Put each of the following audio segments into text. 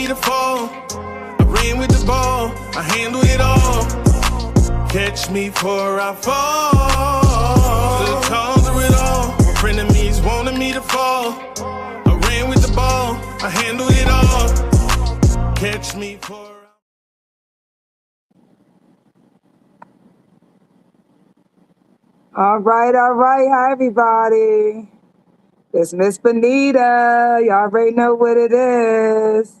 me to fall. I ran with the ball, I handle it all. Catch me before I fall. The cause of it all. My frenemies wanted me to fall. I ran with the ball, I handle it all. Catch me before All right. Hi, everybody. It's Miss Bonita. Y'all already know what it is.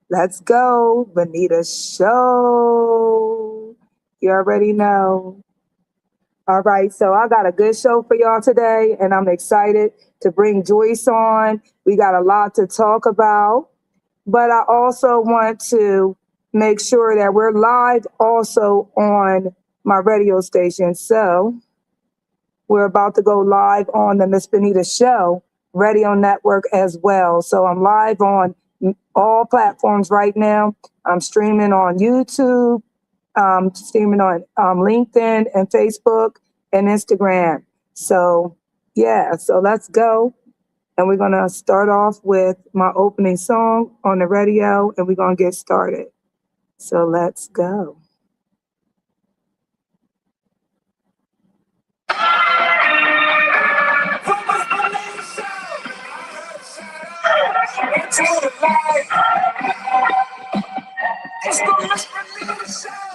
Let's go. Bonita Show. You already know. All right. So I got a good show for y'all today, and I'm excited to bring Joyce on. We got a lot to talk about, but I also want to make sure that we're live also on my radio station. So we're about to go live on the Miss Bonita Show radio network as well. So I'm live on all platforms right now. I'm streaming on YouTube, streaming on LinkedIn and Facebook and Instagram. So yeah, so let's go. And we're going to start off with my opening song on the radio, and we're going to get started. So let's go. Into the light. It's the Miss Bonita Show.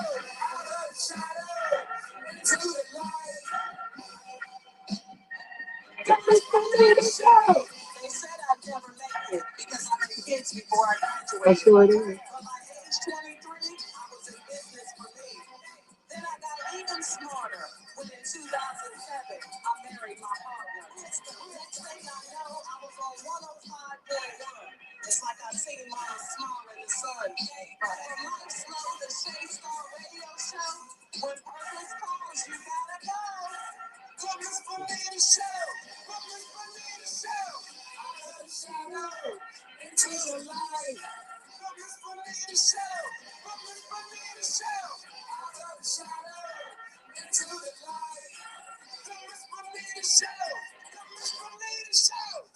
Into the light. The Miss Bonita Show. They said I'd never make it because I'm in kids before I graduated. That's what it is. By age 23, I was in business for me. Then I got even smarter when in 2007 I married my partner. Next thing I know, I was on 105.1. It's like I seen my smile in the sun. And life slow, the Shade Star radio show. When purpose calls, you gotta go. Come Miss Bonita Show. Come Miss Bonita Show. Out of the shadow, into the light. Come Miss Bonita Show. Come Miss Bonita Show. Out of the shadow, into the light. Come Miss Bonita Show. Come Miss Bonita Show.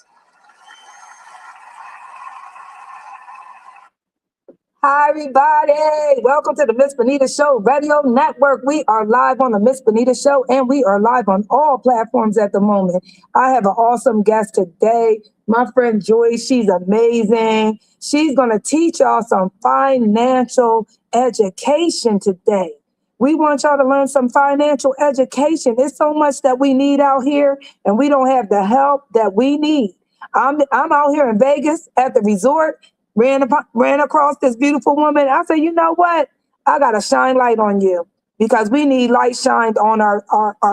Hi, everybody. Welcome to the Miss Bonita Show Radio Network. We are live on the Miss Bonita Show, and we are live on all platforms at the moment. I have an awesome guest today, my friend Joyce. She's amazing. She's going to teach y'all some financial education today. We want y'all to learn some financial education. There's so much that we need out here, and we don't have the help that we need. I'm out here in Vegas at the resort. Ran across this beautiful woman. I said, you know what? I got to shine light on you because we need light shined on our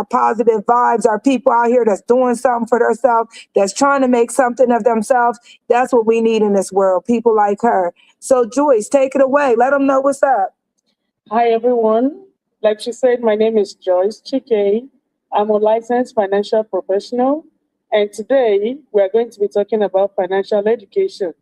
positive vibes, our people out here that's doing something for themselves, that's trying to make something of themselves. That's what we need in this world, people like her. So Joyce, take it away. Let them know what's up. Hi, everyone. Like she said, my name is Joyce Chike. I'm a licensed financial professional. And today we're going to be talking about financial education.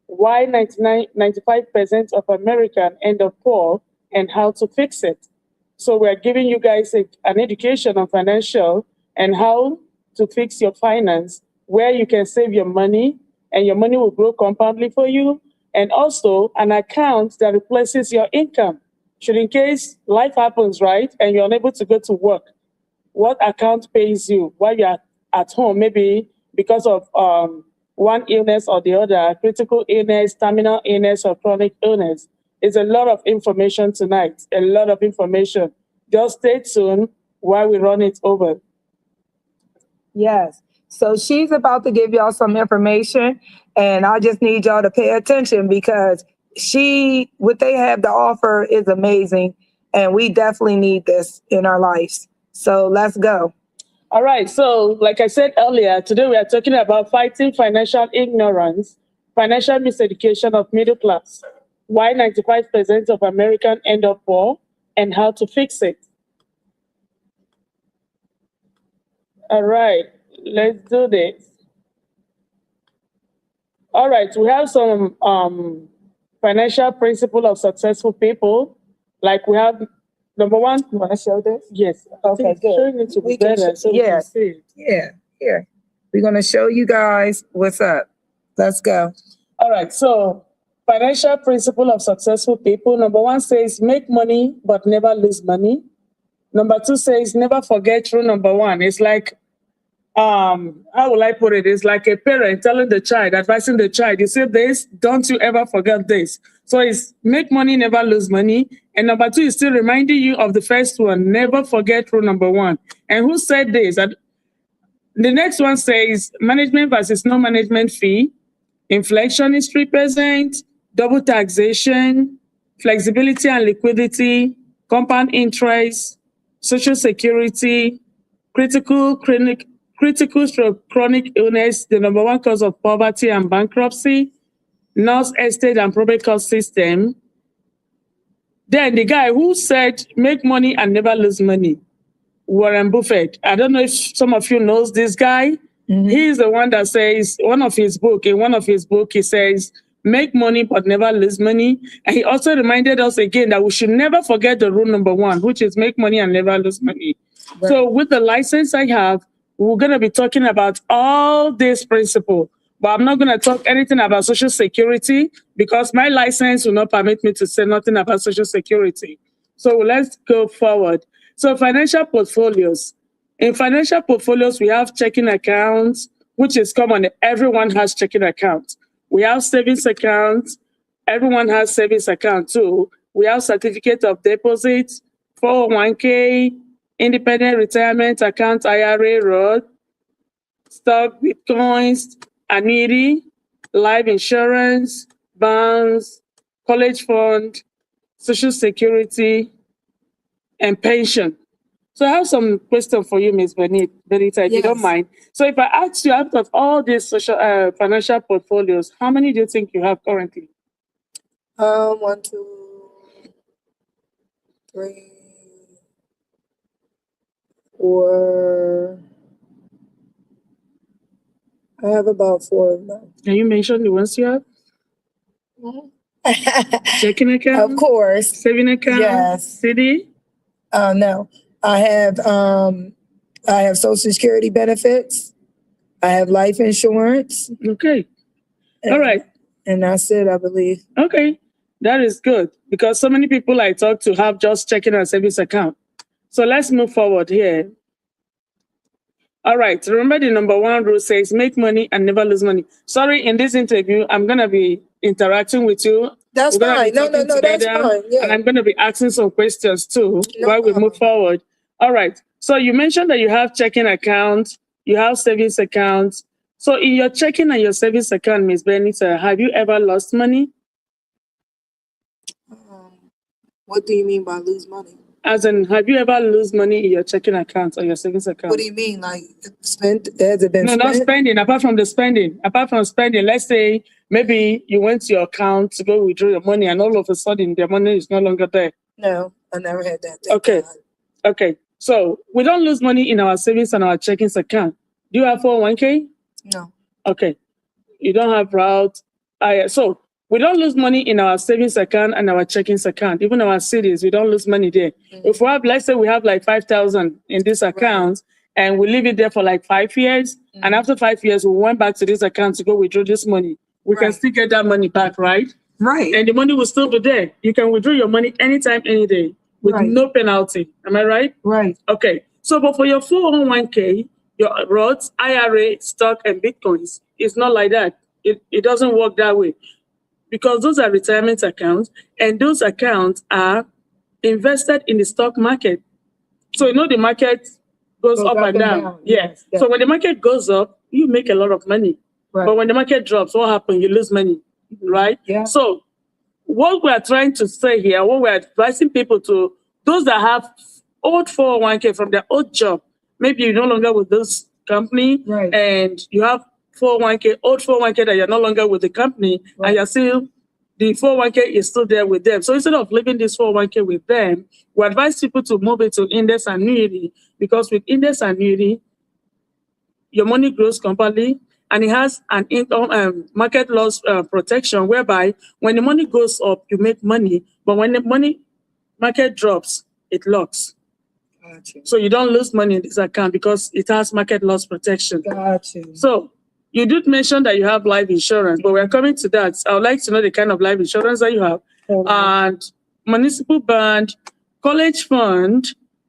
Why 95% of Americans end up poor and how to fix it. So we're giving you guys an education on financial and how to fix your finance, where you can save your money and your money will grow compoundly for you, and also an account that replaces your income. Should in case life happens, right, and you're unable to go to work, what account pays you while you're at home, maybe because of one illness or the other, critical illness, terminal illness, or chronic illness. It's a lot of information tonight, a lot of information. Just stay tuned while we run it over. Yes. So she's about to give y'all some information, and I just need y'all to pay attention because what they have to offer is amazing, and we definitely need this in our lives. So let's go. All right, so like I said earlier, today we are talking about fighting financial ignorance, financial miseducation of middle class, why 95% of Americans end up poor, and how to fix it. All right, let's do this. All right, we have some financial principle of successful people. Like we have number one. You want to show this? Yes. Okay, good. Showing it to be better so we can see it. Yeah, here. We're going to show you guys what's up. Let's go. All right, so Financial principle of successful people. Number 1 says, make money, but never lose money. Number 2 says, never forget rule number 1. It's like, how will I put it? It's like a parent telling the child, advising the child, you say this, don't you ever forget this. So it's make money, never lose money. And number 2 is still reminding you of the first one, never forget rule number 1. And who said this? The next one says management versus no management fee, inflation is 3%, double taxation, flexibility and liquidity, compound interest, social security, critical stroke chronic illness, the number 1 cause of poverty and bankruptcy, North estate and probate cost system. Then the guy who said make money and never lose money, Warren Buffett. I don't know if some of you knows this guy. Mm-hmm. He's the one that says in one of his book, he says, make money but never lose money. And he also reminded us again that we should never forget the rule number 1, which is make money and never lose money. Right. So with the license I have, we're going to be talking about all these principles. But I'm not going to talk anything about Social Security because my license will not permit me to say nothing about Social Security. So let's go forward. So financial portfolios. In financial portfolios, we have checking accounts, which is common. Everyone has checking accounts. We have savings accounts. Everyone has savings account too. We have certificate of deposit, 401k, independent retirement account, IRA, Roth, stock, bitcoins, annuity, life insurance, bonds, college fund, Social Security, and pension. So I have some questions for you, Ms. Benita, if you don't mind. So if I ask you, out of all these financial portfolios, how many do you think you have currently? 1, 2, 3, 4. I have about 4 of them. Can you mention the ones you have? Checking account? Of course. Saving account? Yes. CD? No. I have Social Security benefits. I have life insurance. Okay. All right. And that's it, I believe. Okay. That is good because so many people I talk to have just checking and savings account. So let's move forward here. All right. Remember the number 1 rule says make money and never lose money. Sorry, in this interview, I'm going to be interacting with you. That's fine. No, that's fine. Yeah. And I'm going to be asking some questions too while we move forward. All right. So you mentioned that you have checking accounts, you have savings accounts. So in your checking and your savings account, Ms. Benita, have you ever lost money? What do you mean by lose money? As in, have you ever lose money in your checking account or your savings account? What do you mean? Like spent? Has it been No, spent? not spending. Apart from spending, let's say maybe you went to your account to go withdraw your money and all of a sudden the money is no longer there. No, I never had that. Okay. Okay. So we don't lose money in our savings and our checking account. Do you have 401k? No. Okay. You don't have route. So we don't lose money in our savings account and our checking account. Even our CDs, we don't lose money there. Mm-hmm. If we have, let's say we have like 5,000 in this account and we leave it there for like 5 years, and after 5 years, we went back to this account to go withdraw this money. We can still get that money back, right? Right. And the money will still be there. You can withdraw your money anytime, any day with no penalty. Am I right? Right. Okay. So, but for your 401k, your Roth, IRA, stock, and Bitcoins, it's not like that. It doesn't work that way. Because those are retirement accounts, and those accounts are invested in the stock market. So, the market goes up and down. Yes. So, when the market goes up, you make a lot of money. Right. But when the market drops, what happens? You lose money, right? Yeah. So, what we are trying to say here, what we're advising people to, those that have old 401k from their old job, maybe you're no longer with this company, and you have 401k, old 401k that you're no longer with the company, and you're still, the 401k is still there with them. So instead of leaving this 401k with them, we advise people to move it to index annuity, because with index annuity, your money grows compoundly, and it has an income market loss protection, whereby when the money goes up, you make money, but when the market drops, it locks. Gotcha. So you don't lose money in this account because it has market loss protection. Gotcha. So You did mention that you have life insurance, but we're coming to that. I would like to know the kind of life insurance that you have. And municipal bond, college fund,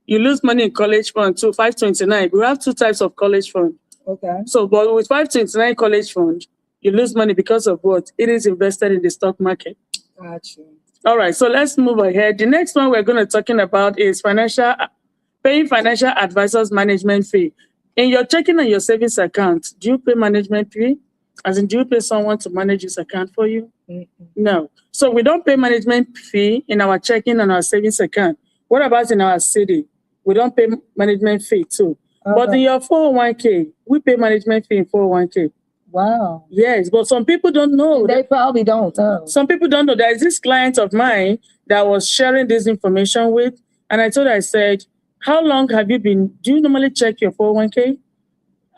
you lose money in college fund too, 529. We have two types of college fund. Okay. So, but with 529 college fund, you lose money because of what? It is invested in the stock market. Gotcha. All right, so let's move ahead. The next one we're going to talking about is paying financial advisors management fee. In your checking and your savings account, do you pay management fee? As in, do you pay someone to manage this account for you? Mm-hmm. No. So we don't pay management fee in our checking and our savings account. What about in our city? We don't pay management fee too. But in your 401k, we pay management fee in 401k. Wow. Yes, but some people don't know. They probably don't know. Some people don't know. There is this client of mine that was sharing this information with, and I told her, I said, how long have you been, do you normally check your 401k?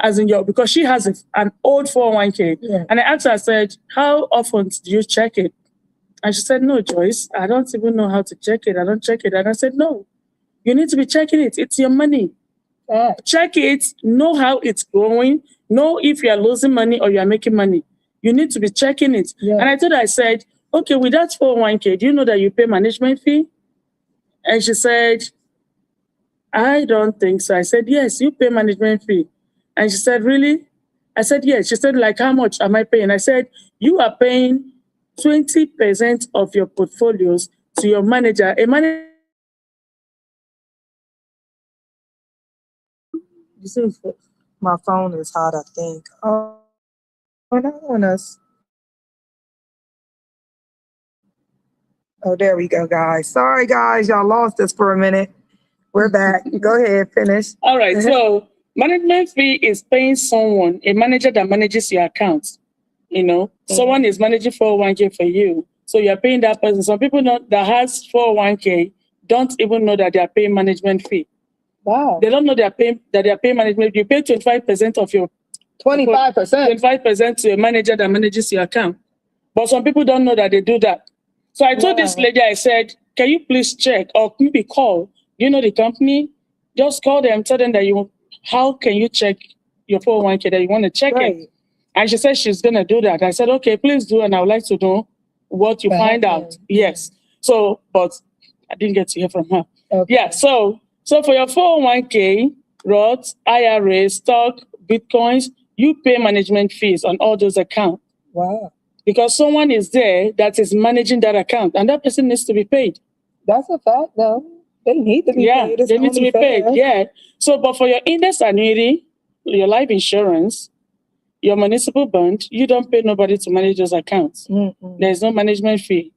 As in because she has an old 401k. Yeah. And I asked her, I said, how often do you check it? And she said, no, Joyce, I don't even know how to check it. I don't check it. And I said, no, you need to be checking it. It's your money. Yeah. Check it, know how it's growing, know if you are losing money or you are making money. You need to be checking it. Yeah. And I told her, I said, okay, with that 401k, do you know that you pay management fee? And she said, I don't think so. I said, yes, you pay management fee. And she said, really? I said, yes. She said, like, how much am I paying? I said, you are paying 20% of your portfolios to your manager. A manager. My phone is hot, I think. Oh, no, on us. Oh, there we go, guys. Sorry, guys. Y'all lost us for a minute. We're back. Go ahead, finish. All right. So management fee is paying someone, a manager that manages your account. You know, someone is managing 401k for you. So you're paying that person. Some people that has 401k don't even know that they are paying management fee. Wow. They don't know they are paying management. You pay 25% of your 25%. 25% to a manager that manages your account. But some people don't know that they do that. So I told this lady, I said, can you please check or maybe call? You know the company? Just call them, tell them that how can you check your 401k that you want to check it? And she said she's going to do that. I said, okay, please do. And I would like to know what you find out. Yes. So, but I didn't get to hear from her. Okay. Yeah. So for your 401k, Roth, IRA, stock, Bitcoins, you pay management fees on all those accounts. Wow. Because someone is there that is managing that account and that person needs to be paid. That's a fact, though. They need to be paid. They need to be paid. Yeah. So, but for your index annuity, your life insurance, your municipal bond, you don't pay nobody to manage those accounts. Mm-mm. There's no management fee.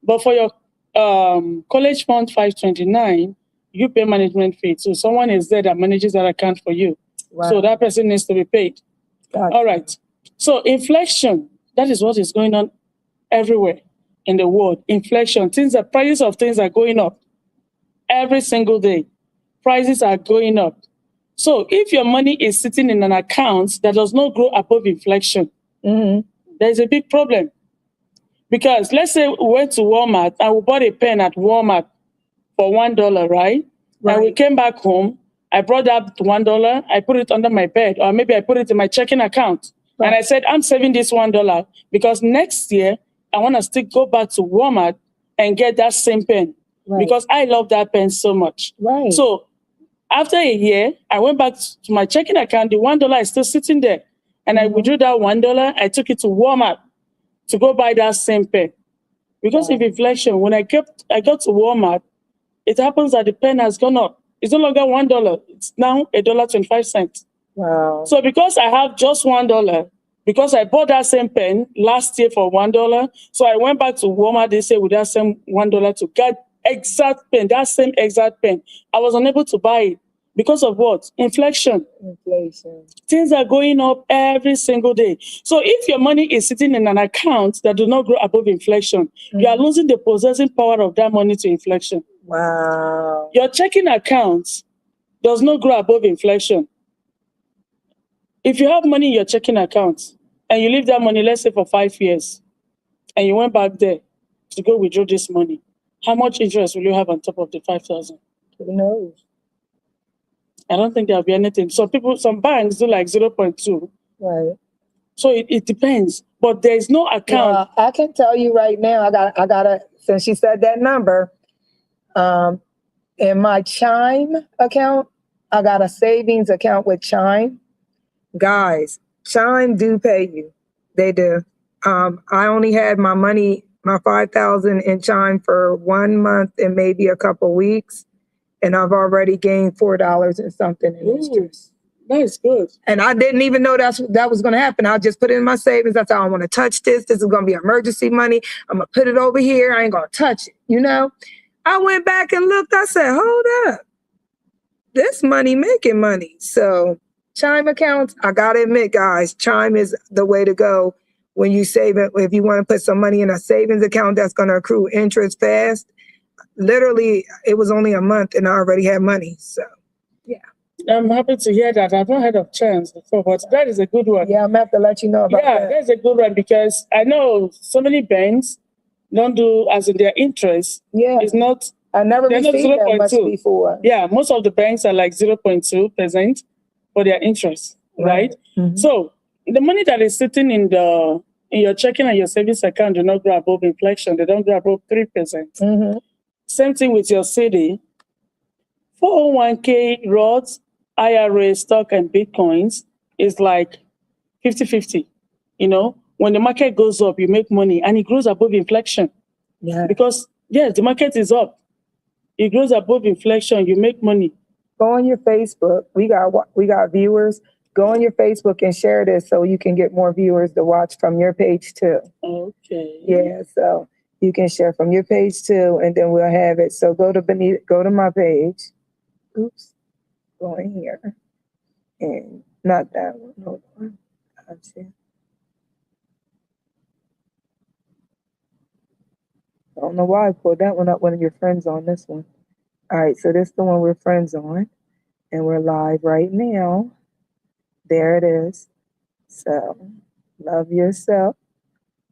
But for your college fund 529, you pay management fee. So someone is there that manages that account for you. Wow. So that person needs to be paid. Gotcha. All right. So inflation, that is what is going on everywhere in the world. Inflation, prices of things are going up every single day. Prices are going up. So if your money is sitting in an account that does not grow above inflation, there's a big problem. Because let's say we went to Walmart and we bought a pen at Walmart for $1, right? And we came back home. I brought that $1, I put it under my bed, or maybe I put it in my checking account. Right. And I said, I'm saving this $1 because next year I want to still go back to Walmart and get that same pen because I love that pen so much. Right. So after a year, I went back to my checking account. The $1 is still sitting there. And I withdrew that $1. I took it to Walmart to go buy that same pen. Because of inflation, when I got to Walmart, it happens that the pen has gone up. It's no longer $1. It's now $1.25. Wow. So because I have just $1, because I bought that same pen last year for $1, so I went back to Walmart this year with that same $1 to get exact pen, that same exact pen. I was unable to buy it because of what? Inflation. Things are going up every single day. So if your money is sitting in an account that does not grow above inflation, you are losing the possessing power of that money to inflation. Wow. Your checking account does not grow above inflation. If you have money in your checking account and you leave that money, let's say for 5 years, and you went back there to go withdraw this money, how much interest will you have on top of the 5,000? Who knows? I don't think there'll be anything. Some banks do like 0.2. Right. So it depends. But there is no account. Well, I can tell you right now, I got a, since she said that number, in my Chime account, I got a savings account with Chime. Guys, Chime do pay you. They do. I only had my money, my 5,000 in Chime for 1 month and maybe a couple weeks, and I've already gained $4 and something in interest. That's good. And I didn't even know that was going to happen. I just put it in my savings. I thought, I don't want to touch this. This is going to be emergency money. I'm going to put it over here. I ain't going to touch it, you know? I went back and looked. I said, hold up. This money making money. So Chime accounts, I got to admit, guys, Chime is the way to go when you save it. If you want to put some money in a savings account that's going to accrue interest fast. Literally, it was only a month and I already had money. So, yeah. I'm happy to hear that. I've not heard of Chance before, but that is a good one. Yeah, I'm going to have to let you know about that. Yeah, that's a good one because I know so many banks don't do as in their interest. Yeah. It's not. I never received that much before. Yeah, most of the banks are like 0.2% for their interest, right? Mm-hmm. So the money that is sitting in your checking and your savings account do not go above inflation. They don't go above 3%. Mm-hmm. Same thing with your CD. 401k, Roths, IRA, stock, and Bitcoins is like 50-50. You know, when the market goes up, you make money and it grows above inflation. Yeah. Because, yes, the market is up. It grows above inflation, you make money. Go on your Facebook. We got viewers. Go on your Facebook and share this so you can get more viewers to watch from your page too. Okay. Yeah, so you can share from your page too, and then we'll have it. So go to my page. Oops. Go in here. And not that one. Hold on. Gotcha. I don't know why I pulled that one up. One of your friends on this one. All right, so this is the one we're friends on, and we're live right now. There it is. So love yourself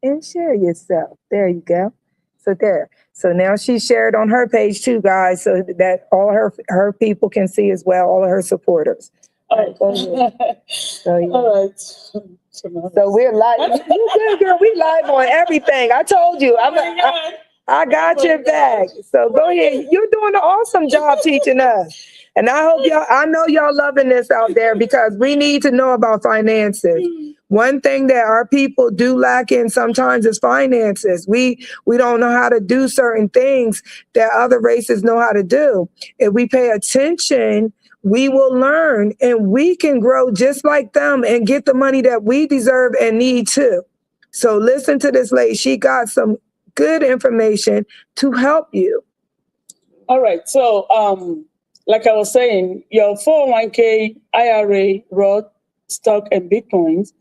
and share yourself. There you go. So there. So now she shared on her page too, guys, so that all her people can see as well, all of her supporters. Oh. So, yeah. All right. So we're live. You good, girl. We live on everything. I told you. I got your back. So go ahead. You're doing an awesome job teaching us. And I know y'all loving this out there because we need to know about finances. One thing that our people do lack in sometimes is finances. We don't know how to do certain things that other races know how to do. If we pay attention, we will learn and we can grow just like them and get the money that we deserve and need too. So listen to this lady. She got some good information to help you. All right. So, like I was saying, your 401k, IRA, Roth, stock, and Bitcoins,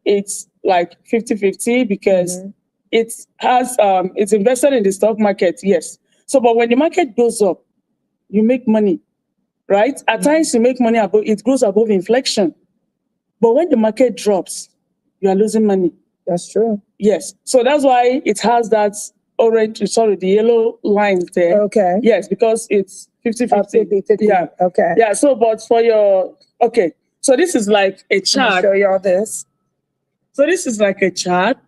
it's like 50-50 because it's invested in the stock market, yes. So, but when the market goes up, you make money, right? At times you make money, it grows above inflation. But when the market drops, you are losing money. That's true. Yes. So that's why it has that the yellow line there. Okay. Yes, because it's 50-50. 50-50. Yeah. Okay. Yeah. So, but so this is like a chart. I'll show y'all this. So this is like a chart.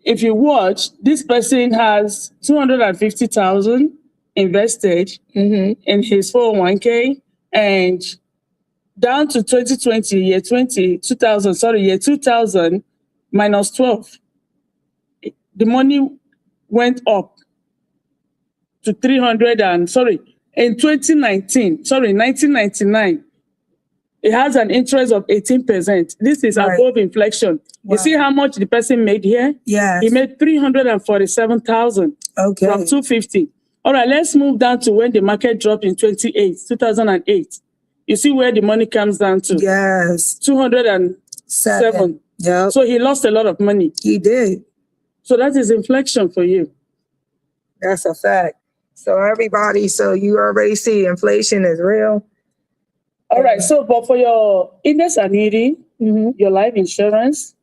If you watch, this person has 250,000 invested in his 401k, and down to 2020, year 2000 minus 12. The money went up to 1999. It has an interest of 18%. This is above inflation. Wow. You see how much the person made here? Yeah. He made 347,000 from 250. All right, let's move down to when the market dropped in 2008. You see where the money comes down to? Yes. 207. Yeah. So he lost a lot of money. He did. So that is inflation for you. That's a fact. So everybody, so you already see inflation is real. All right. So, but for your index annuity, your life insurance,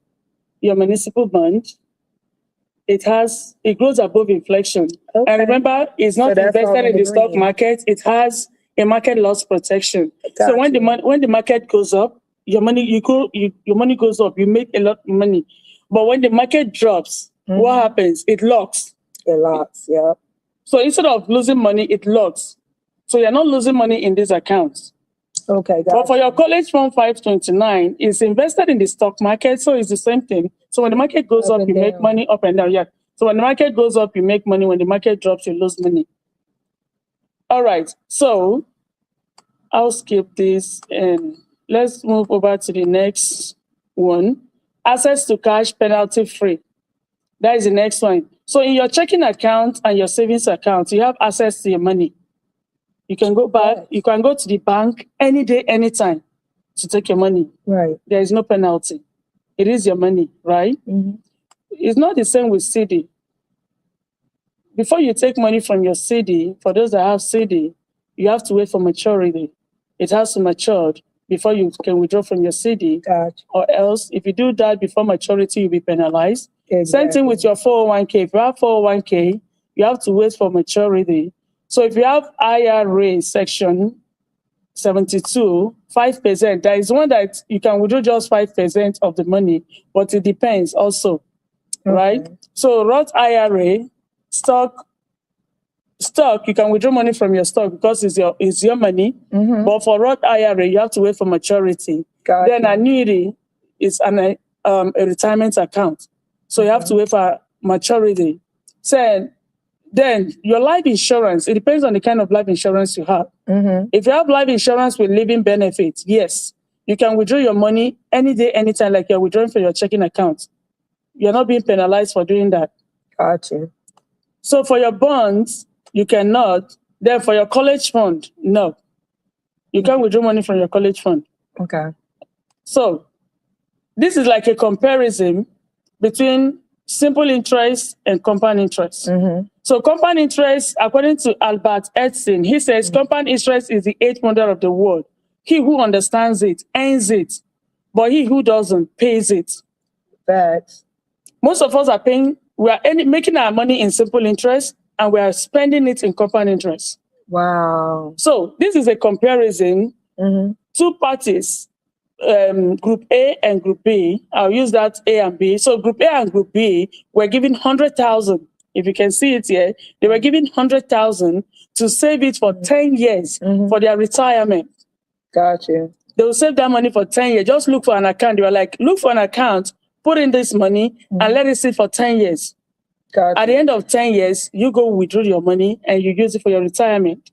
your municipal bond, it grows above inflation. Okay. And remember, it's not invested in the stock market. It has a market loss protection. So when the market goes up, your money your money goes up, you make a lot of money. But when the market drops, what happens? It locks. It locks, yeah. So instead of losing money, it locks. So you're not losing money in these accounts. Okay, But for your college fund 529, it's invested in the stock market, so it's the same thing. So when the market goes up, you make money up and down. Yeah. So when the market goes up, you make money. When the market drops, you lose money. All right. So I'll skip this and let's move over to the next one. Access to cash penalty free. That is the next one. So in your checking account and your savings account, you have access to your money. You can go back, you can go to the bank any day, anytime to take your money. Right. There is no penalty. It is your money, right? It's not the same with CD. Before you take money from your CD, for those that have CD, you have to wait for maturity. It has to mature before you can withdraw from your CD. Gotcha. Or else, if you do that before maturity, you'll be penalized. Exactly. Same thing with your 401k. If you have 401k, you have to wait for maturity. So if you have IRA section 72, 5%, there is one that you can withdraw just 5% of the money, but it depends also, right? So Roth IRA, stock, you can withdraw money from your stock because it's your money. But for Roth IRA, you have to wait for maturity. Gotcha. Then annuity is a retirement account. So you have to wait for maturity. So then your life insurance, it depends on the kind of life insurance you have. If you have life insurance with living benefits, yes, you can withdraw your money any day, anytime, like you're withdrawing from your checking account. You're not being penalized for doing that. Gotcha. So for your bonds, you cannot. Then for your college fund, no. You can't withdraw money from your college fund. Okay. So this is like a comparison between simple interest and compound interest. So compound interest, according to Albert Edson, he says compound interest is the eighth wonder of the world. He who understands it earns it, but he who doesn't pays it. Facts. Most of us are paying, we are making our money in simple interest and we are spending it in compound interest. Wow. So this is a comparison. Two parties, Group A and Group B. I'll use that A and B. So Group A and Group B were given 100,000. If you can see it here, they were given 100,000 to save it for 10 years for their retirement. Gotcha. They will save that money for 10 years. Just look for an account. They were like, look for an account, put in this money, and let it sit for 10 years. Gotcha. At the end of 10 years, you go withdraw your money and you use it for your retirement.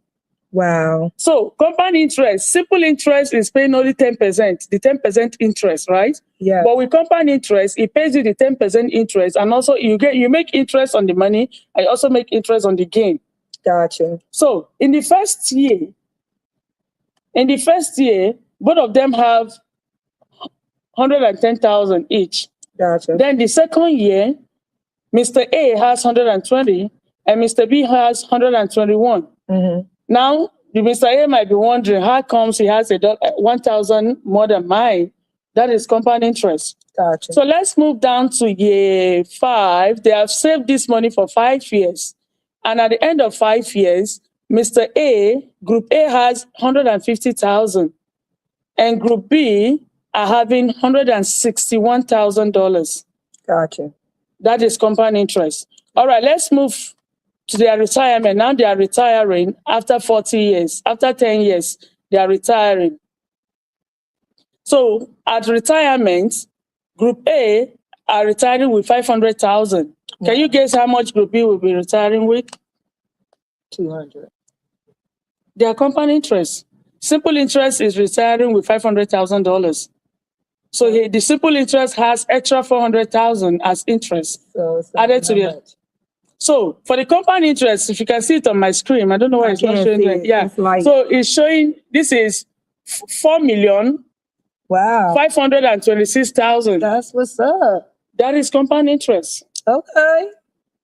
Wow. So compound interest, simple interest is paying only 10%, the 10% interest, right? Yeah. But with compound interest, it pays you the 10% interest, and also you make interest on the money, and you also make interest on the gain. Gotcha. So in the first year, both of them have 110,000 each. Gotcha. Then the second year, Mr. A has 120 and Mr. B has 121. Now, the Mr. A might be wondering, how comes he has 1,000 more than mine? That is compound interest. Gotcha. So let's move down to year 5. They have saved this money for 5 years. And at the end of 5 years, Mr. A, Group A has 150,000. And Group B are having $161,000. Gotcha. That is compound interest. All right, let's move to their retirement. Now they are retiring after 40 years. After 10 years, they are retiring. So at retirement, Group A are retiring with 500,000. Can you guess how much Group B will be retiring with? 200. Their compound interest. Simple interest is retiring with $500,000. So the simple interest has extra 400,000 as interest added to it. So for the compound interest, if you can see it on my screen, I don't know why it's not showing it. Yeah. So it's showing, this is 4,000,000. Wow. 526,000. That's what's up. That is compound interest. Okay.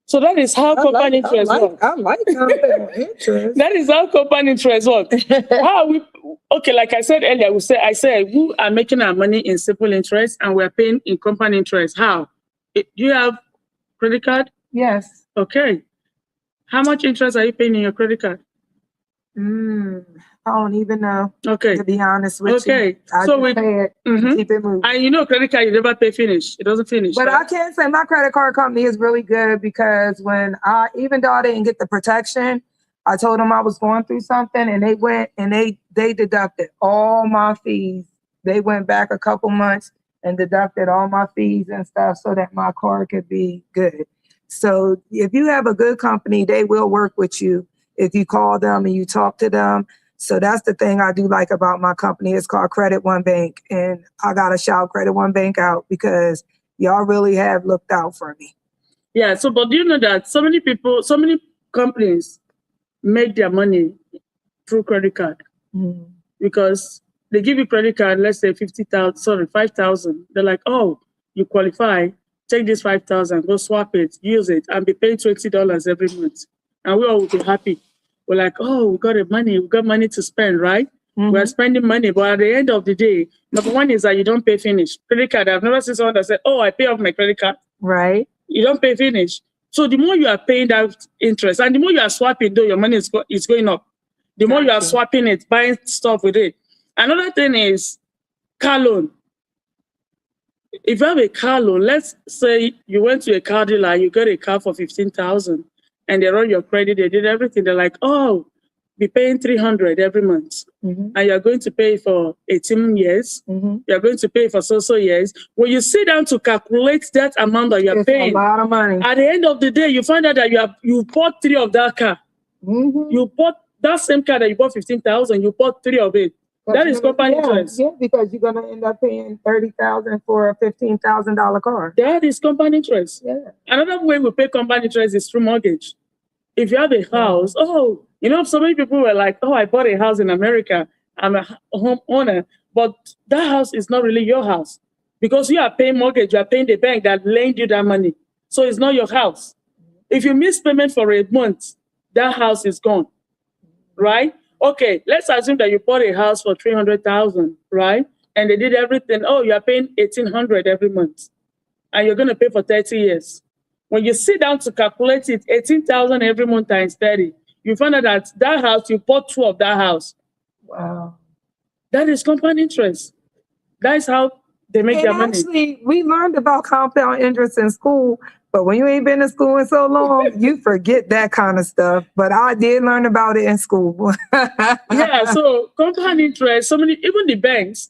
So that is how compound interest works. I like compound interest. That is how compound interest works. How are we? Okay, like I said earlier, I said we are making our money in simple interest and we're paying in compound interest. How? Do you have credit card? Yes. Okay. How much interest are you paying in your credit card? I don't even know. Okay. To be honest with you. Okay. I So just we pay it and keep it moving. and you know, credit card, you never pay finish. It doesn't finish. But right? I can say my credit card company is really good because even though I didn't get the protection, I told them I was going through something, and they went and they deducted all my fees. They went back a couple months and deducted all my fees and stuff so that my card could be good. So if you have a good company, they will work with you if you call them and you talk to them. So that's the thing I do like about my company. It's called Credit One Bank. And I got to shout Credit One Bank out because y'all really have looked out for me. Yeah. So, but do you know that so many companies make their money through credit card because they give you credit card, let's say 5,000. They're like, oh, you qualify, take this 5,000, go swap it, use it, and be paying $20 every month. And we all will be happy. We're like, oh, we got money to spend, right? We're spending money, but at the end of the day, number one is that you don't pay finish. Credit card, I've never seen someone that said, oh, I pay off my credit card. Right. You don't pay finish. So the more you are paying that interest, and the more you are swapping, though your money is going up. The more you are swapping it, buying stuff with it. Another thing is car loan. If you have a car loan, let's say you went to a car dealer, you got a car for 15,000. And they run your credit, they did everything. They're like, oh, be paying 300 every month. And you're going to pay for 18 years. You're going to pay for so years. When you sit down to calculate that amount that you're paying, a lot of money. At the end of the day, you find out that you bought 3 of that car. You bought that same car that you bought 15,000, you bought 3 of it. That is company interest. Yeah, because you're gonna end up paying $30,000 for a $15,000 car. That is company interest. Yeah. Another way we pay company interest is through mortgage. If you have a house, so many people were like, oh, I bought a house in America. I'm a homeowner, but that house is not really your house because you are paying mortgage. You are paying the bank that lent you that money, so it's not your house. If you miss payment for a month, that house is gone, right? Okay, let's assume that you bought a house for $300,000, right? And they did everything. Oh, you are paying $1,800 every month, and you're going to pay for 30 years. When you sit down to calculate it, 18,000 every month times 30, you find out that house, you bought 2 of that house. Wow. That is compound interest. That is how they make their money. Actually, we learned about compound interest in school, but when you ain't been in school in so long, you forget that kind of stuff. But I did learn about it in school. Yeah, so compound interest, even the banks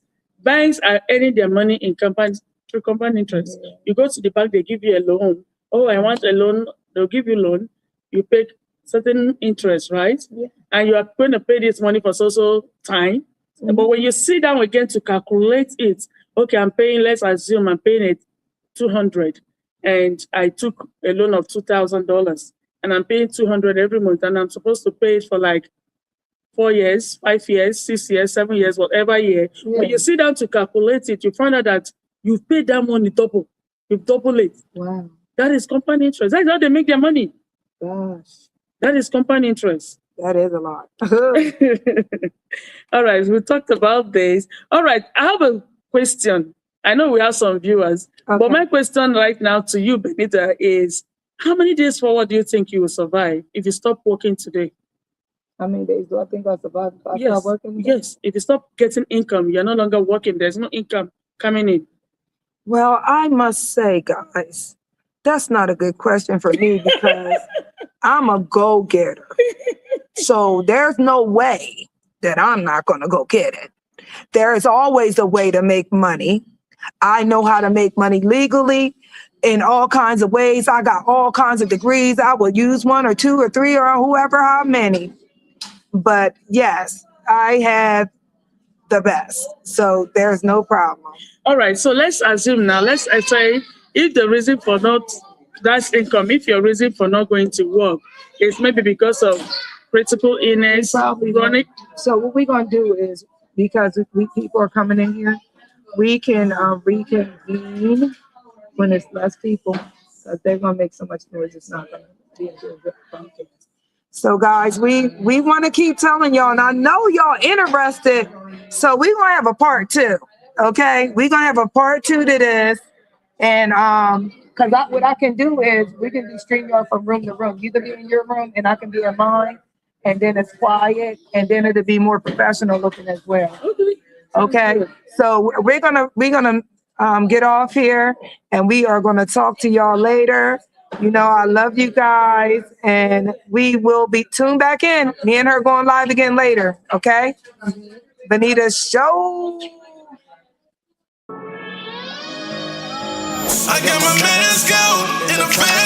are earning their money in through compound interest. Yeah. You go to the bank, they give you a loan. Oh, I want a loan. They'll give you a loan. You pay certain interest, right? Yeah. And you are going to pay this money for so time. But when you sit down again to calculate it, okay, let's assume I'm paying it $200, and I took a loan of $2,000, and I'm paying $200 every month, and I'm supposed to pay it for like 4 years, 5 years, 6 years, 7 years, whatever year. Yeah. When you sit down to calculate it, you find out that you've paid that money double. You've doubled it. Wow. That is compound interest. That's how they make their money. Gosh. That is compound interest. That is a lot. All right, we talked about this. All right, I have a question. I know we have some viewers, but my question right now to you, Benita, is how many days forward do you think you will survive if you stop working today? How many days do I think I'll survive if I stop working? Yes, if you stop getting income, you're no longer working, there's no income coming in. Well, I must say, guys, that's not a good question for me because I'm a go-getter. So there's no way that I'm not going to go get it. There is always a way to make money. I know how to make money legally in all kinds of ways. I got all kinds of degrees. I will use 1 or 2 or 3 or whoever, how many. But yes, I have the best. So there's no problem. All right. So let's assume now, let's say if the reason for not that's income, if your reason for not going to work is maybe because of critical illness, chronic. So what we're going to do is, because people are coming in here, we can reconvene when it's less people, because they're going to make so much noise. It's not going to be a good podcast. So guys, we want to keep telling y'all, and I know y'all interested, so we're going to have a part 2, okay? We're going to have a part 2 to this, and because what I can do is we can do StreamYard from room to room. You can be in your room, and I can be in mine, and then it's quiet, and then it'll be more professional looking as well. Okay, so we're gonna get off here, and we are gonna talk to y'all later. You know, I love you guys, and we will be tuned back in. Me and her going live again later. Okay, Benita Show. I got my mask out in a fan.